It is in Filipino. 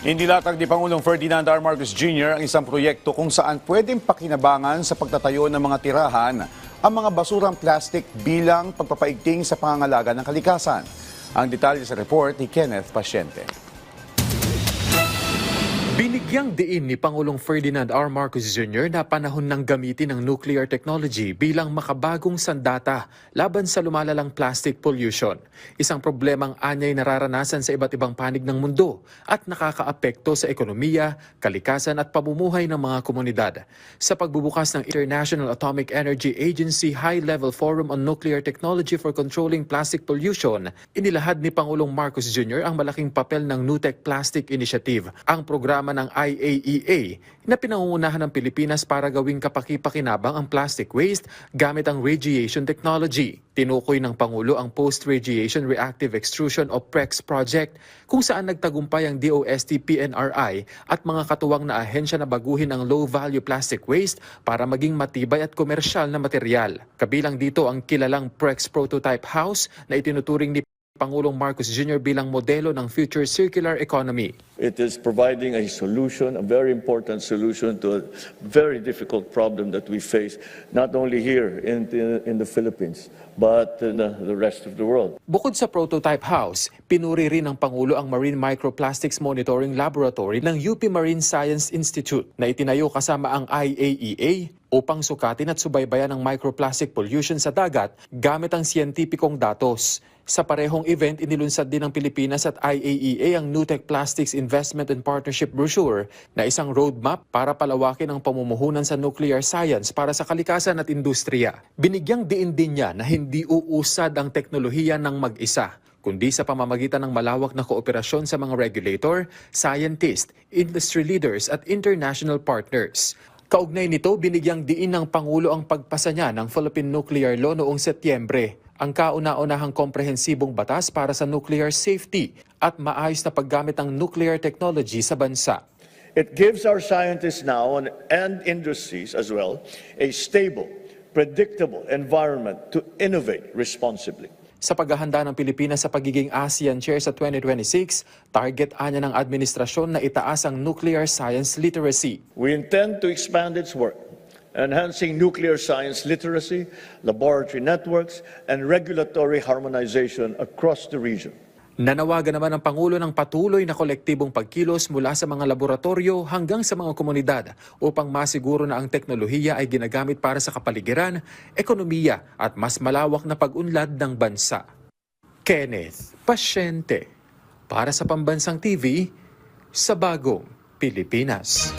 Inilatag ni Pangulong Ferdinand R. Marcos Jr. ang isang proyekto kung saan pwedeng pakinabangan sa pagtatayo ng mga tirahan ang mga basurang plastic bilang pagpapaigting sa pangangalaga ng kalikasan. Ang detalye sa report ni Kenneth Pasyente. Binigyang diin ni Pangulong Ferdinand R. Marcos Jr. na panahon ng gamitin ng nuclear technology bilang makabagong sandata laban sa lumalalang plastic pollution. Isang problemang anyay nararanasan sa iba't ibang panig ng mundo at nakakaapekto sa ekonomiya, kalikasan at pamumuhay ng mga komunidad. Sa pagbubukas ng International Atomic Energy Agency High-Level Forum on Nuclear Technology for Controlling Plastic Pollution, inilahad ni Pangulong Marcos Jr. ang malaking papel ng NUTEC Plastic Initiative, ang programa ng IAEA na pinangungunahan ng Pilipinas para gawing kapaki-pakinabang ang plastic waste gamit ang radiation technology. Tinukoy ng Pangulo ang Post-Radiation Reactive Extrusion o PREX project kung saan nagtagumpay ang DOST-PNRI at mga katuwang na ahensya na baguhin ang low-value plastic waste para maging matibay at komersyal na material. Kabilang dito ang kilalang PREX Prototype House na itinuturing ni Pangulong Marcos Jr. bilang modelo ng future circular economy. It is providing a solution, a very important solution to a very difficult problem that we face, not only here in the Philippines, but in the rest of the world. Bukod sa Prototype House, pinuri rin ng Pangulo ang Marine Microplastics Monitoring Laboratory ng UP Marine Science Institute na itinayo kasama ang IAEA upang sukatin at subaybayan ang microplastic pollution sa dagat gamit ang siyentipikong datos. Sa parehong event, inilunsad din ng Pilipinas at IAEA ang NUTEC Plastics Investment and Partnership Brochure na isang roadmap para palawakin ang pamumuhunan sa nuclear science para sa kalikasan at industriya. Binigyang diin din niya na hindi uusad ang teknolohiya ng mag-isa, kundi sa pamamagitan ng malawak na kooperasyon sa mga regulator, scientist, industry leaders at international partners. Kaugnay nito, binigyang diin ng Pangulo ang pagpasa niya ng Philippine Nuclear Law noong Setyembre, ang kauna-unahang komprehensibong batas para sa nuclear safety at maayos na paggamit ng nuclear technology sa bansa. It gives our scientists now and industries as well a stable, predictable environment to innovate responsibly. Sa paghahanda ng Pilipinas sa pagiging ASEAN Chair sa 2026, target anya ng administrasyon na itaas ang nuclear science literacy. We intend to expand its work, enhancing nuclear science literacy, laboratory networks, and regulatory harmonization across the region. Nanawagan naman ng Pangulo ng patuloy na kolektibong pagkilos mula sa mga laboratorio hanggang sa mga komunidad upang masiguro na ang teknolohiya ay ginagamit para sa kapaligiran, ekonomiya at mas malawak na pag-unlad ng bansa. Kenneth Pasyente, para sa Pambansang TV, sa Bagong Pilipinas.